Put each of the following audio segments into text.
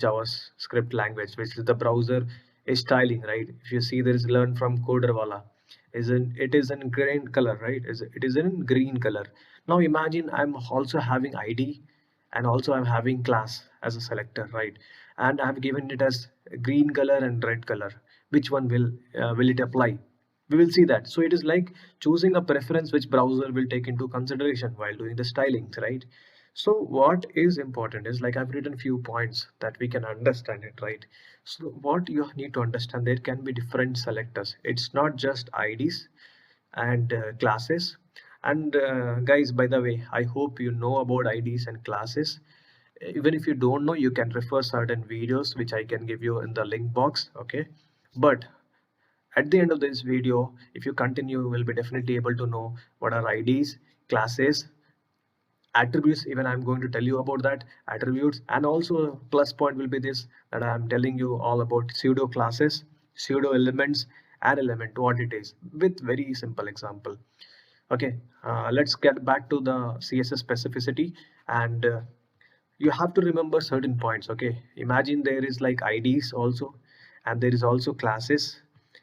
JavaScript language, which is the browser is styling, right? If you see, there is learn from CoderWala, it is in green color, right? It is in green color. Now imagine I'm also having ID, and also I'm having class as a selector, right? And I've given it as green color and red color. Which one will it apply? We will see that. So it is like choosing a preference which browser will take into consideration while doing the stylings, right? So what is important is, like, I've written few points that we can understand it, right? So what you need to understand, there can be different selectors. It's not just IDs and classes. And guys, by the way, I hope you know about IDs and classes. Even if you don't know, you can refer certain videos which I can give you in the link box, okay? But at the end of this video, if you continue, you will be definitely able to know what are IDs, classes, attributes. Even I'm going to tell you about that attributes. And also plus point will be this, that I'm telling you all about pseudo classes, pseudo elements, and element, what it is, with very simple example. Okay, let's get back to the CSS specificity. And you have to remember certain points. Okay, imagine there is like IDs also, and there is also classes.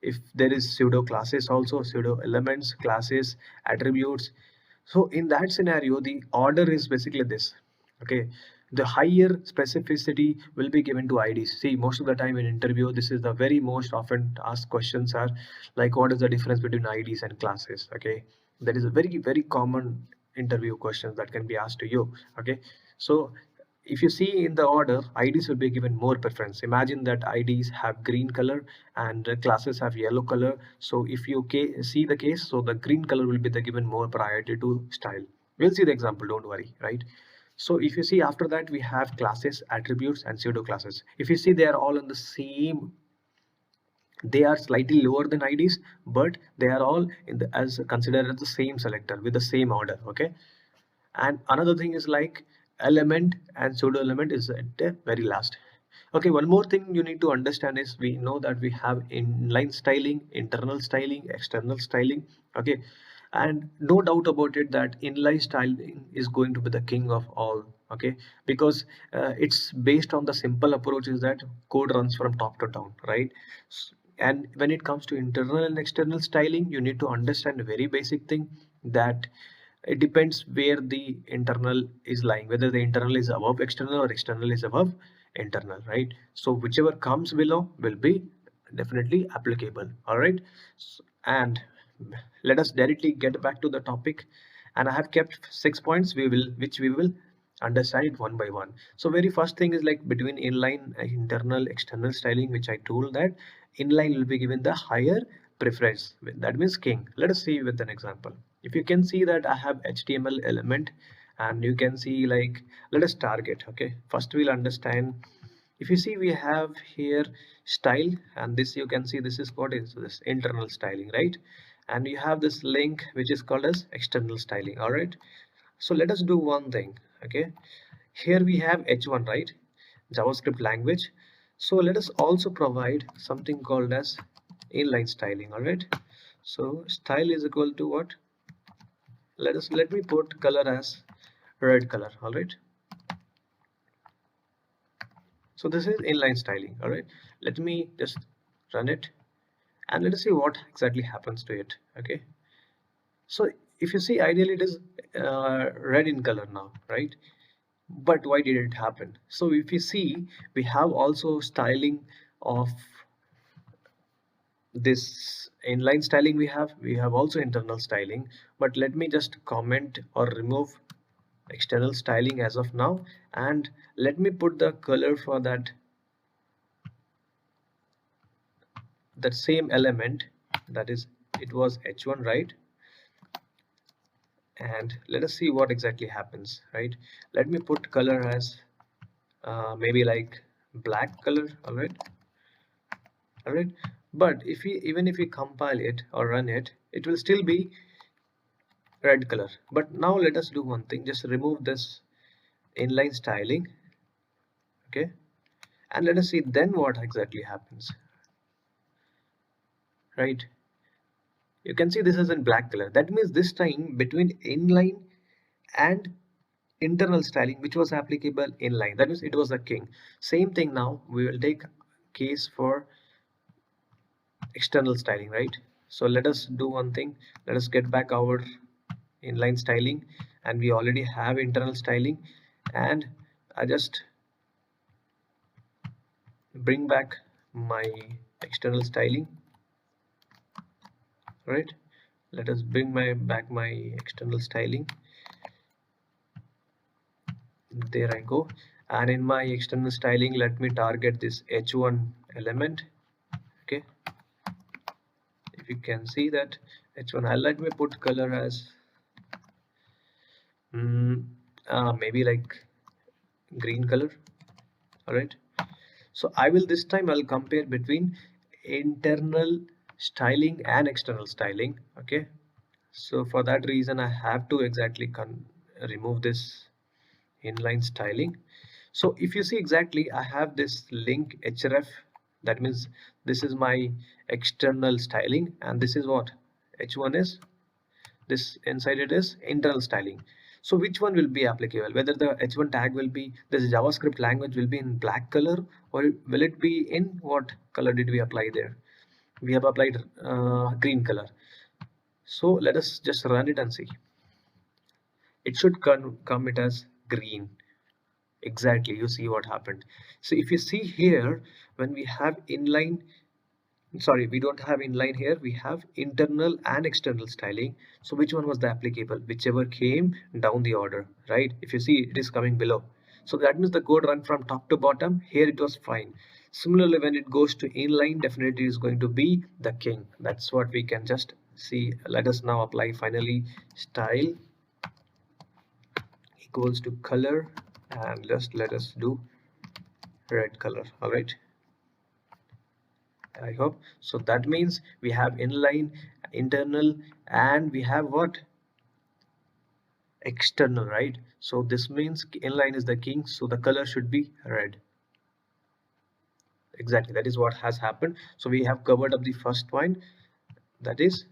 If there is pseudo classes also, pseudo elements, classes, attributes. So in that scenario, the order is basically this. Okay, the higher specificity will be given to IDs. See, most of the time in interview, this is the very most often asked questions are like, what is the difference between IDs and classes? Okay, that is a very common interview questions that can be asked to you. Okay, so if you see in the order, IDs will be given more preference. Imagine that IDs have green color and classes have yellow color. So if you see the case, so the green color will be the given more priority to style. We'll see the example, don't worry, right? So if you see, after that we have classes, attributes, and pseudo classes. If you see, they are all in the same, they are slightly lower than IDs, but they are all in the as considered as the same selector with the same order. Okay, and another thing is like element and pseudo element is at the very last. Okay, one more thing you need to understand is, we know that we have inline styling, internal styling, external styling. Okay, and no doubt about it that inline styling is going to be the king of all. Okay, because it's based on the simple approach is that code runs from top to down, right? And when it comes to internal and external styling, you need to understand a very basic thing, that it depends where the internal is lying, whether the internal is above external or external is above internal, right? So whichever comes below will be definitely applicable. All right, and let us directly get back to the topic. And I have kept 6 points, which we will understand it one by one. So very first thing is like between inline and internal external styling, which I told that inline will be given the higher preference, that means king. Let us see with an example. If you can see that I have HTML element, and you can see, like, let us target. Okay, first we'll understand. If you see, we have here style, and this you can see this is what is this internal styling, right? And you have this link which is called as external styling. All right, so let us do one thing. Okay, here we have h1, right? JavaScript language. So let us also provide something called as inline styling. All right, so style is equal to what? Let me put color as red color. All right, so this is inline styling. All right, let me just run it, and let us see what exactly happens to it. Okay, so if you see, ideally it is red in color now, right? But why did it happen? So if you see, we have also styling of this inline styling, we have also internal styling. But let me just comment or remove external styling as of now, and let me put the color for that same element, that is, it was h1, right? And let us see what exactly happens, right? Let me put color as maybe like black color. All right, but if we even if we compile it or run it, it will still be red color. But now let us do one thing, just remove this inline styling. Okay, and let us see then what exactly happens, right? You can see this is in black color. That means this time between inline and internal styling which was applicable inline. That means it was the king. Same thing now we will take case for external styling, right? So let us do one thing. Let us get back our inline styling, and we already have internal styling, and I just bring back my external styling, right? Let us bring my external styling. There I go. And in my external styling, let me target this h1 element. Okay, if you can see that h1, I let me put color as maybe like green color. All right, so I will this time I'll compare between internal styling and external styling. Okay, so for that reason I have to exactly remove this inline styling. So if you see exactly, I have this link href. That means this is my external styling, and this is what h1 is. This inside it is internal styling. So which one will be applicable? Whether the h1 tag will be, this JavaScript language will be in black color, or will it be in what color did we apply there? We have applied green color. So let us just run it and see. It should come it as green. Exactly, you see what happened. So if you see here, when we have inline, sorry, we don't have inline here, we have internal and external styling. So which one was the applicable? Whichever came down the order, right? If you see, it is coming below. So that means the code run from top to bottom. Here it was fine. Similarly, when it goes to inline, definitely is going to be the king. That's what we can just see. Let us now apply finally style equals to color, and just let us do red color. All right, I hope so. That means we have inline, internal, and we have what, external, right? So this means inline is the king, so the color should be red. Exactly, that is what has happened. So we have covered up the first point, that is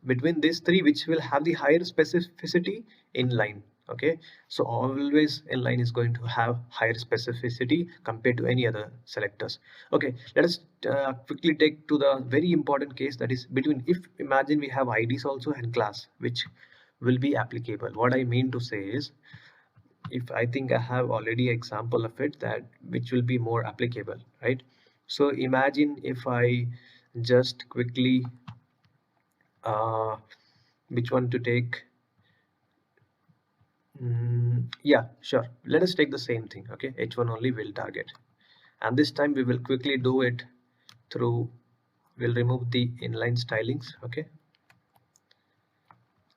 between these three which will have the higher specificity, inline. Okay, so always inline is going to have higher specificity compared to any other selectors. Okay, let us quickly take to the very important case, that is between, if imagine we have IDs also and class which will be applicable. What I mean to say is, if I think I have already example of it, that which will be more applicable, right? So imagine if I just quickly which one to take. Yeah, sure, let us take the same thing. Okay, h1 only will target, and this time we will quickly do it through, we'll remove the inline stylings. Okay,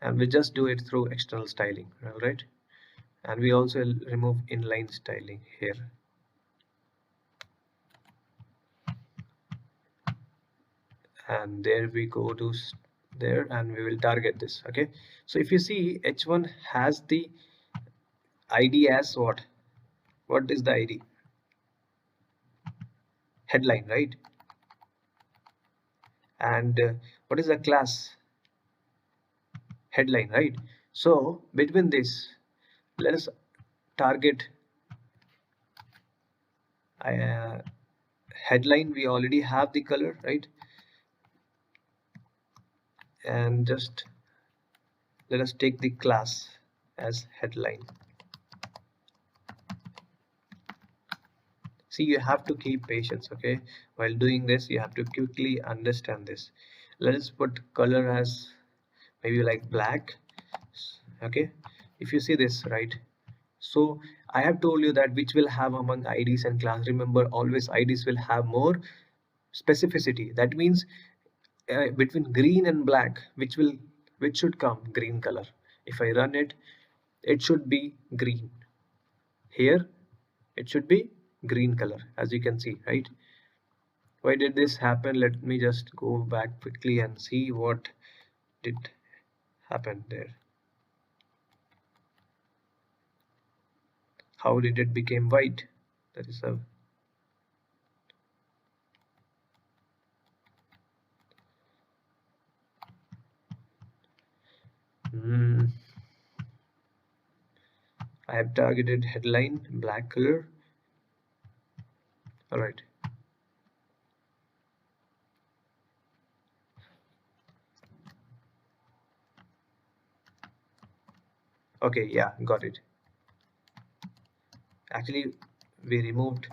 and we just do it through external styling. All right, and we also will remove inline styling here, and there we go to there, and we will target this. Okay, so if you see, h1 has the id as what is the id? Headline, right? And what is the class? Headline, right? So between this, let us target headline. We already have the color, right? And just let us take the class as headline. See, you have to keep patience. Okay, while doing this you have to quickly understand this. Let us put color as maybe like black. Okay, if you see this, right? So I have told you that which will have among IDs and class. Remember, always IDs will have more specificity. That means between green and black, which should come green color. If I run it, it should be green. Here it should be green color, as you can see, right? Why did this happen? Let me just go back quickly and see what did happen there. How did it become white? That is a I have targeted headline black color. All right. Okay, yeah, got it. Actually, we removed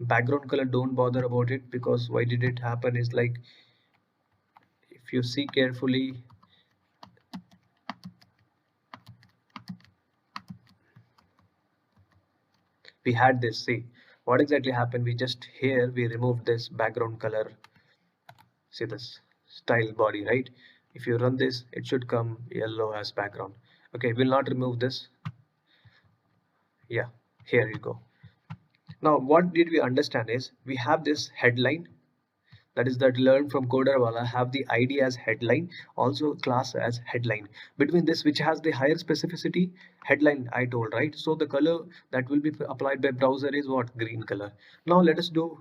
background color. Don't bother about it, because why did it happen is like, if you see carefully, we had this. See what exactly happened. We just here we removed this background color. See this style body, right? If you run this, it should come yellow as background. Okay, we'll not remove this. Yeah, here you go. Now what did we understand is we have this headline, that is that learn from CoderWala, have the ID as headline, also class as headline. Between this, which has the higher specificity, headline I told, right? So the color that will be applied by browser is what? Green color. Now let us do.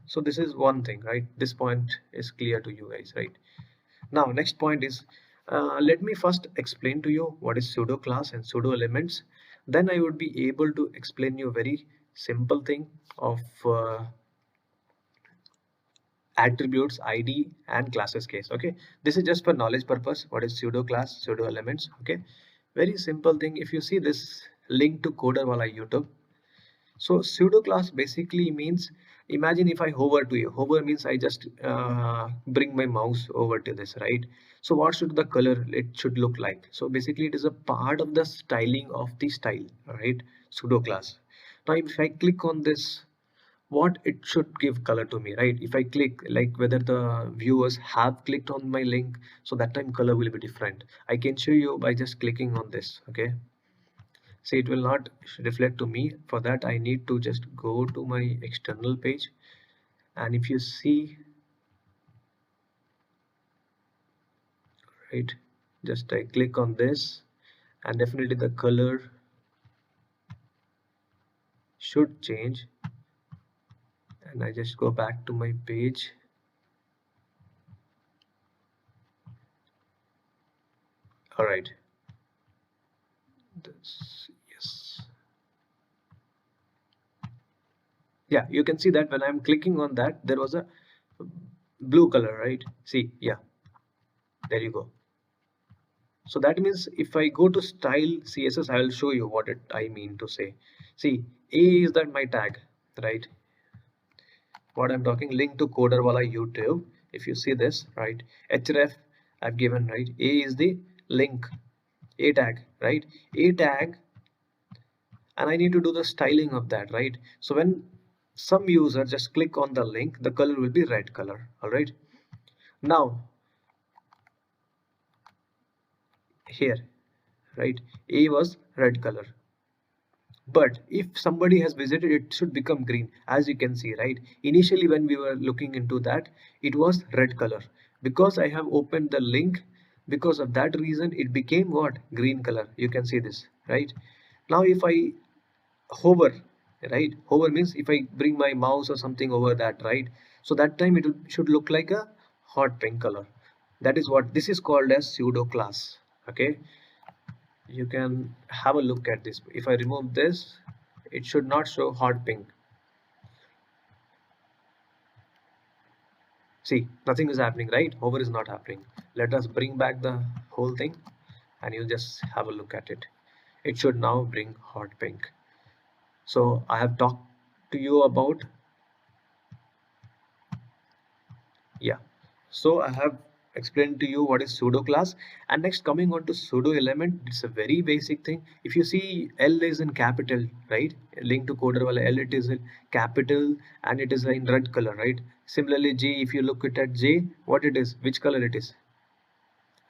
So this is one thing, right? This point is clear to you guys, right? Now next point is, let me first explain to you what is pseudo class and pseudo elements. Then I would be able to explain you very simple thing of attributes, ID and classes case. Okay, this is just for knowledge purpose. What is pseudo class, pseudo elements? Okay, very simple thing. If you see this link to CoderWala YouTube, so pseudo class basically means, imagine if I hover to you. Hover means I just bring my mouse over to this, right? So what should the color it should look like? So basically it is a part of the styling of the style, right? Pseudo class. Now if I click on this, what it should give color to me, right? If I click, like whether the viewers have clicked on my link, so that time color will be different. I can show you by just clicking on this. Okay, see, it will not reflect to me. For that I need to just go to my external page, and if you see, right, just I click on this, and definitely the color should change, and I just go back to my page. All right, this, yes, yeah, you can see that when I'm clicking on that, there was a blue color, right? See, yeah, there you go. So that means if I go to style CSS, I will show you what I mean to say. See, A is that my tag, right? What I'm talking, link to CoderWala YouTube. If you see this, right, href I've given, right? A is the link, A tag, right? A tag, and I need to do the styling of that, right? So when some user just click on the link, the color will be red color. All right. Now here, right, A was red color, but if somebody has visited, it should become green. As you can see, right, initially when we were looking into that, it was red color. Because I have opened the link, because of that reason it became what? Green color. You can see this, right? Now if I hover, right, hover means if I bring my mouse or something over that, right, so that time it should look like a hot pink color. That is what this is called as pseudo class. Okay, you can have a look at this. If I remove this, it should not show hot pink. See, nothing is happening, right? Hover is not happening. Let us bring back the whole thing, and you just have a look at it. It should now bring hot pink. So I have talked to you about, yeah, so I have explained to you what is pseudo class. And next, coming on to pseudo element, it's a very basic thing. If you see, L is in capital, right? Link to CoderWala, L it is in capital and it is in red color, right? Similarly, J, if you look at J, what it is, which color it is?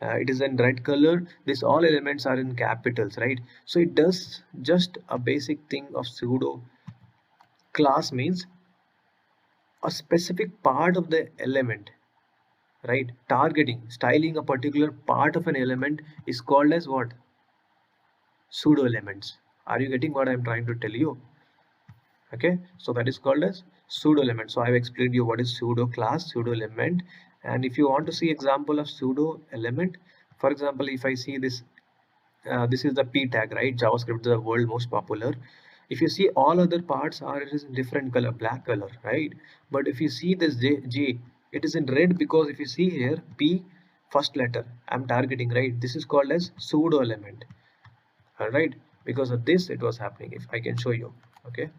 It is in red color. This all elements are in capitals, right? So it does just a basic thing of pseudo class, means a specific part of the element, right? Targeting, styling a particular part of an element is called as what? Pseudo elements. Are you getting what I'm trying to tell you? Okay, so that is called as pseudo element. So I've explained you what is pseudo class, pseudo element. And if you want to see example of pseudo element, For example, if I see this, this is the P tag, right? JavaScript, the world most popular. If you see all other parts are, it is in different color, black color, right? But if you see this G, it is in red, because if you see here P first letter I'm targeting, right? This is called as pseudo element. All right, because of this it was happening. If I can show you, okay.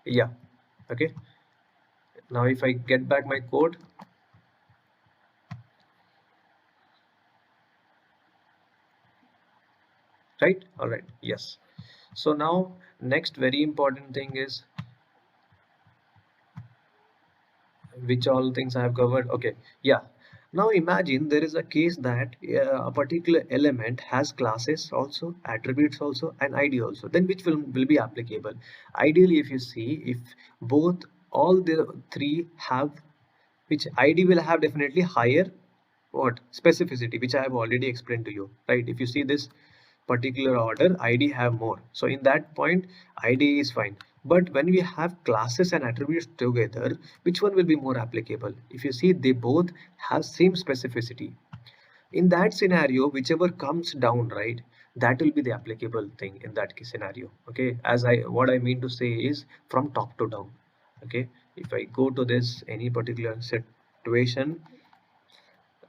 Yeah, okay. Now if I get back my code, right? All right, yes. So now next very important thing is, which all things I have covered. Okay, yeah. Now imagine there is a case that a particular element has classes also, attributes also, and ID also. Then which will be applicable? Ideally, if you see, if both all the three have, which ID will have definitely higher what specificity, which I have already explained to you, right? If you see this particular order, ID have more, so in that point ID is fine. But when we have classes and attributes together, which one will be more applicable? If you see, they both have same specificity. In that scenario, whichever comes down, right, that will be the applicable thing in that case scenario. Okay, as I what I mean to say is from top to down. Okay, if I go to this any particular situation,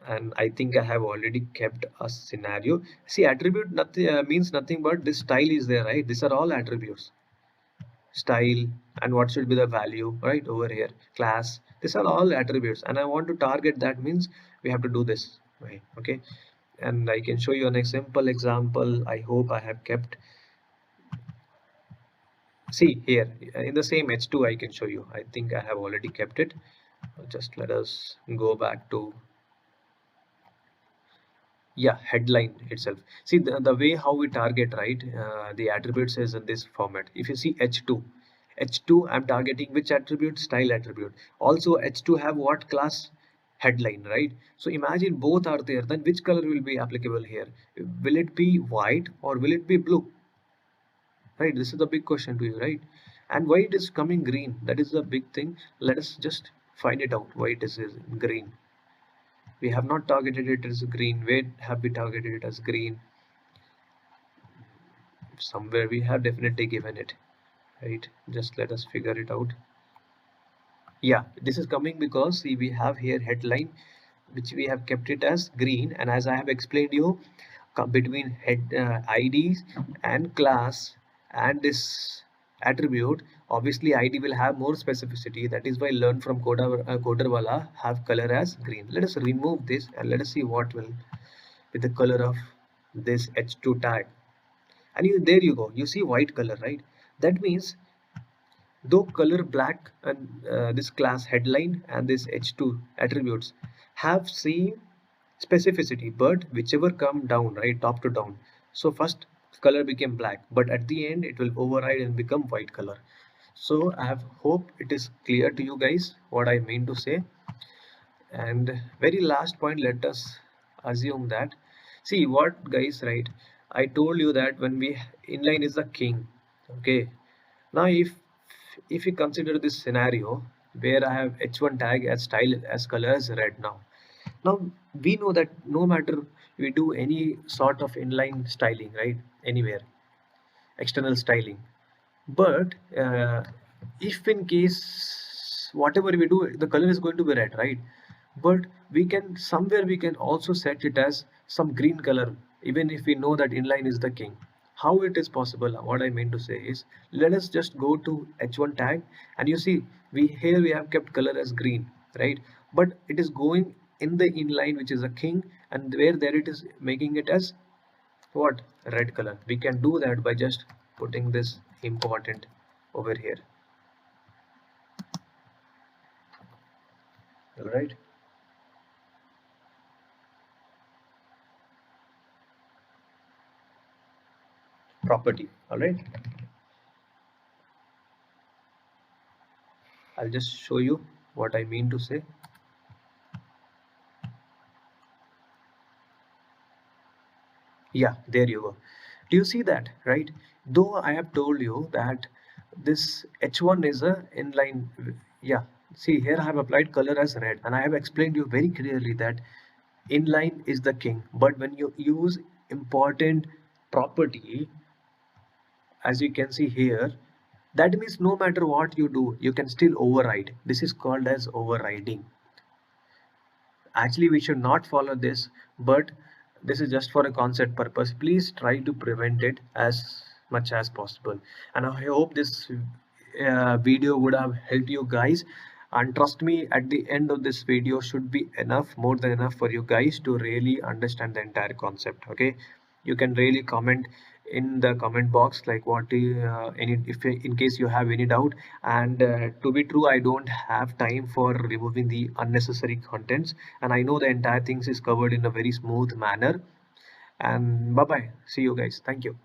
and I think I have already kept a scenario. See, attribute nothing means nothing but this style is there, right? These are all attributes, style, and what should be the value, right? Over here, class. These are all attributes, and I want to target that, means we have to do this way. Okay, and I can show you an simple example. I hope I have kept. See here in the same h2, I can show you. I think I have already kept it. Just let us go back to, yeah, headline itself. See the way how we target, right? The attributes is in this format. If you see h2 I'm targeting which attribute? Style attribute. Also h2 have what class? Headline, right? So imagine both are there, then which color will be applicable here? Will it be white or will it be blue? Right, this is the big question to you, right? And why it is coming green, that is the big thing. Let us just find it out why it is green. We have not targeted it as green. Where have we targeted it as green? Somewhere we have definitely given it, right? Just let us figure it out. Yeah, this is coming because see, we have here headline, which we have kept it as green, and as I have explained you, between head IDs and class and this attribute, obviously ID will have more specificity. That is why learn from CoderWala have color as green. Let us remove this and let us see what will with the color of this h2 tag. And you, there you go, you see white color, right? That means though color black and this class headline and this h2 attributes have same specificity, but whichever come down, right, top to down, so first color became black, but at the end it will override and become white color. So I have hope it is clear to you guys what I mean to say. And very last point, let us assume that, see what guys, right, I told you that when we inline is the king. Okay, now if you consider this scenario where I have h1 tag as style as color as red. Now we know that no matter we do any sort of inline styling, right, anywhere external styling, but if in case whatever we do, the color is going to be red, right? But we can somewhere we can also set it as some green color, even if we know that inline is the king. How it is possible? What I mean to say is, let us just go to h1 tag, and you see we here we have kept color as green, right? But it is going in the inline, which is a king, and where there it is making it as what? Red color. We can do that by just putting this important over here. All right, property. All right, I'll just show you what I mean to say. Yeah, there you go. Do you see that, right? Though I have told you that this h1 is a inline, yeah, See here I have applied color as red, and I have explained you very clearly that inline is the king. But when you use important property, as you can see here, that means no matter what you do, you can still override. This is called as overriding. Actually we should not follow this, but this is just for a concept purpose. Please try to prevent it as much as possible, and I hope this video would have helped you guys. And trust me, at the end of this video should be enough, more than enough, for you guys to really understand the entire concept. Okay, you can really comment in the comment box like what any, if in case you have any doubt. And to be true, I don't have time for removing the unnecessary contents, and I know the entire things is covered in a very smooth manner. And bye bye, see you guys, thank you.